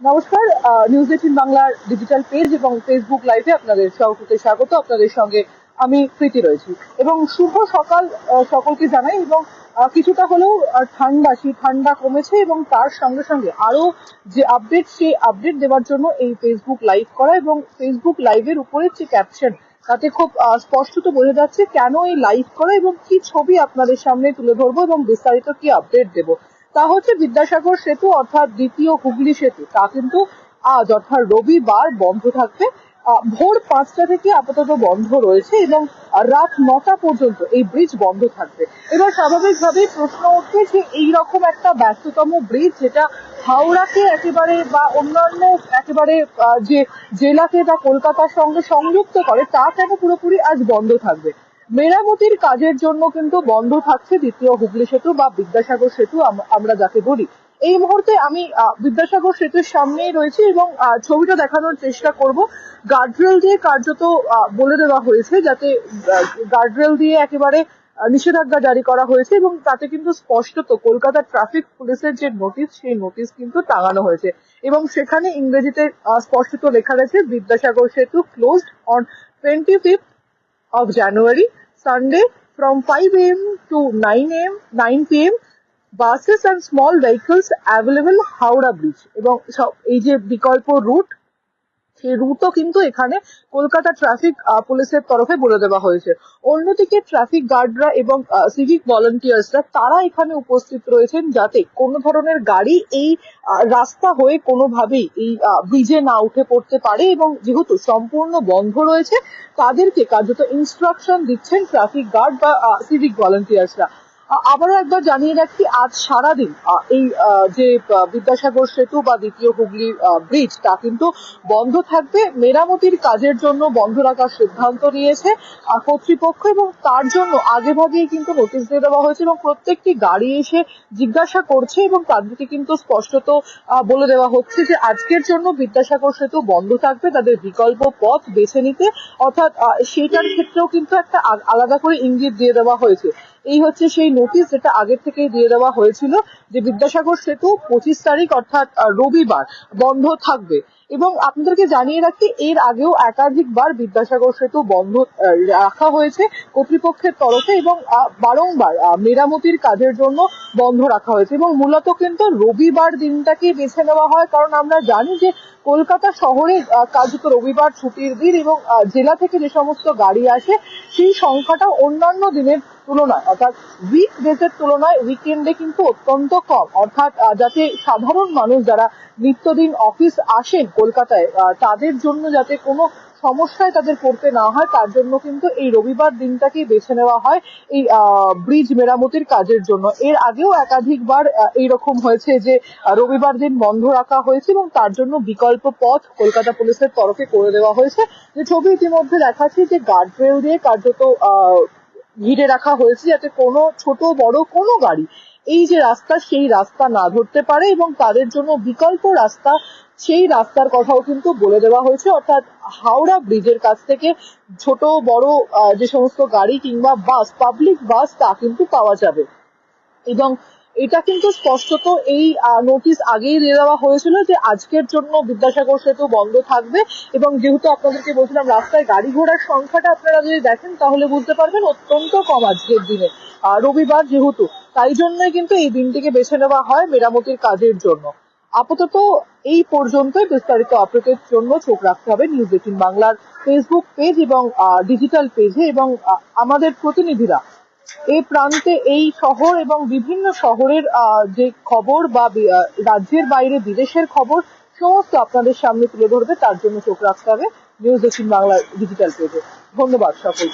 নমস্কার, নিউজ 18 বাংলার digital page এবং ফেসবুক লাইভে আপনাদের সকলকে স্বাগত। আপনাদের সঙ্গে আমি প্রীতি রয়েছি এবং শুভ সকাল সকলকে জানাই। এবং কিছুটা হলেও সেই ঠান্ডা কমেছে এবং তার সঙ্গে সঙ্গে আরো যে আপডেট, সেই আপডেট দেওয়ার জন্য এই ফেসবুক লাইভ করা এবং ফেসবুক লাইভের উপরে যে ক্যাপশন, তাতে খুব স্পষ্টত বোঝা যাচ্ছে কেন এই লাইভ করা এবং কি ছবি আপনাদের সামনে তুলে ধরবো এবং বিস্তারিত কি আপডেট দেবো। তা হচ্ছে বিদ্যাসাগর সেতু অর্থাৎ দ্বিতীয় হুগলি সেতু, তা কিন্তু আজ অর্থাৎ রবিবার বন্ধ থাকবে। ভোর 5টা থেকে আপাতত বন্ধ রয়েছে এবং রাত 9টা পর্যন্ত এই ব্রিজ বন্ধ থাকবে। এবার স্বাভাবিকভাবেই প্রশ্ন উঠবে যে এইরকম একটা ব্যস্ততম ব্রিজ, যেটা হাওড়াকে একেবারে বা অন্যান্য একেবারে যে জেলাকে বা কলকাতার সঙ্গে সংযুক্ত করে, তা কেন পুরোপুরি আজ বন্ধ থাকবে? মেরামতির কাজের জন্য কিন্তু বন্ধ থাকছে দ্বিতীয় হুগলি সেতু বা বিদ্যাসাগর সেতু আমরা যাকে বলি। এই মুহূর্তে আমি বিদ্যাসাগর সেতুর সামনেই রয়েছি এবং ছবিটা দেখানোর চেষ্টা করব। গার্ডরেল দিয়ে কার্যত বলে দেওয়া হয়েছে, যাতে গার্ডরেল দিয়ে একেবারে নিষেধাজ্ঞা জারি করা হয়েছে এবং তাতে কিন্তু স্পষ্টত কলকাতা ট্রাফিক পুলিশের যে নোটিশ, সেই নোটিশ কিন্তু টাঙানো হয়েছে এবং সেখানে ইংরেজিতে স্পষ্টত লেখা রয়েছে, বিদ্যাসাগর সেতু closed on 25th of January, Sunday from 5 a.m. to 9 p.m. Buses and small vehicles available Howrah Bridge. এবং এই যে বিকল্প রুট, সেই রুটও কিন্তু এখানে কলকাতা ট্রাফিক পুলিশের তরফে বলে দেওয়া হয়েছে। অন্যদিকে ট্রাফিক গার্ডরা এবং সিভিক ভলান্টিয়ার্সরা তারা এখানে উপস্থিত রয়েছেন, যাতে কোনো ধরনের গাড়ি এই রাস্তা হয়ে কোনোভাবেই এই ব্রিজে না উঠে পড়তে পারে। এবং যেহেতু সম্পূর্ণ বন্ধ রয়েছে, তাদেরকে কার্যত ইনস্ট্রাকশন দিচ্ছেন ট্রাফিক গার্ড বা সিভিক ভলান্টিয়ার্সরা। আবারও একবার জানিয়ে রাখছি, আজ সারাদিন এই যে বিদ্যাসাগর সেতু বা দ্বিতীয় হুগলি ব্রিজ, তা কিন্তু বন্ধ থাকবে। মেরামতির কাজের জন্য বন্ধ রাখার সিদ্ধান্ত নিয়েছে কর্তৃপক্ষ এবং তার জন্য আগে ভাগেই কিন্তু নোটিশ দিয়ে দেওয়া হয়েছে এবং প্রত্যেকটি গাড়ি এসে জিজ্ঞাসা করছে এবং তাদেরকে কিন্তু স্পষ্টত বলে দেওয়া হচ্ছে যে আজকের জন্য বিদ্যাসাগর সেতু বন্ধ থাকবে, তাদের বিকল্প পথ বেছে নিতে। অর্থাৎ সেটার ক্ষেত্রেও কিন্তু একটা আলাদা করে ইঙ্গিত দিয়ে দেওয়া হয়েছে। এই হচ্ছে সেই নোটিশ, যেটা আগের থেকেই দিয়ে দেওয়া হয়েছিল যে বিদ্যাসাগর সেতু 25 তারিখ অর্থাৎ রবিবার বন্ধ থাকবে। এবং আপনাদেরকে জানিয়ে রাখি, এর আগেও একাধিকবার বিদ্যাসাগর সেতু বন্ধ রাখা হয়েছে কর্তৃপক্ষের তরফে এবং বারংবার মেরামতির কাজের জন্য বন্ধ রাখা হয়েছে। এবং মূলত কিন্তু রবিবার দিনটাকে বেছে নেওয়া হয়, কারণ আমরা জানি যে কলকাতা শহরে কার্যত রবিবার ছুটির দিন এবং জেলা থেকে যে সমস্ত গাড়ি আসে, সেই সংখ্যাটা অন্যান্য দিনের তুলনায় অর্থাৎ উইকডেজের তুলনায় উইকেন্ডে কিন্তু অত্যন্ত কম। অর্থাৎ যাতে সাধারণ মানুষ যারা নিত্যদিন অফিস আসেন কলকাতায়, তাদের জন্য যাতে কোনো সমস্যায় তাদের পড়তে না হয়, তার জন্য কিন্তু এই রবিবার দিনটাকেই বেছে নেওয়া হয় এই ব্রিজ মেরামতির কাজের জন্য। এর আগেও একাধিকবার এইরকম হয়েছে যে রবিবার দিন বন্ধ রাখা হয়েছে এবং তার জন্য বিকল্প পথ কলকাতা পুলিশের তরফে করে দেওয়া হয়েছে। যে ছবি ইতিমধ্যে দেখাচ্ছি, যে গার্ডরেল দিয়ে কার্যত ঘিরে রাখা হয়েছে, যাতে কোনো ছোট বড় কোনো গাড়ি এই যে রাস্তা, সেই রাস্তা না ধরতে পারে এবং তাদের জন্য বিকল্প রাস্তা, সেই রাস্তার কথাও কিন্তু বলে দেওয়া হয়েছে। অর্থাৎ হাওড়া ব্রিজের কাছ থেকে ছোট বড় যে সমস্ত গাড়ি কিংবা বাস, পাবলিক বাস, তা কিন্তু পাওয়া যাবে। এবং এটা কিন্তু স্পষ্টত এই নোটিশ আগেই দিয়ে দেওয়া হয়েছিল যে আজকের জন্য বিদ্যাসাগর সেতু বন্ধ থাকবে। এবং যেহেতু আপনাদেরকে বলছিলাম, রাস্তায় গাড়ি ঘোড়ার সংখ্যাটা আপনারা যদি দেখেন তাহলে বুঝতে পারবেন অত্যন্ত কম আজকের দিনে, রবিবার যেহেতু, তাই জন্যই কিন্তু এই দিনটিকে বেছে নেওয়া হয় মেরামতির কাজের জন্য। আপাতত এই পর্যন্তই। বিস্তারিত আপডেটের জন্য চোখ রাখতে হবে নিউজ 18 বাংলার ফেসবুক পেজ এবং ডিজিটাল পেজে। এবং আমাদের প্রতিনিধিরা এই প্রান্তে, এই শহর এবং বিভিন্ন শহরের যে খবর বা রাজ্যের বাইরে বিদেশের খবর, সমস্ত আপনাদের সামনে তুলে ধরবে। তার জন্য চোখ রাখতে হবে নিউজ 18 বাংলার ডিজিটাল পেজে। ধন্যবাদ সকলকে।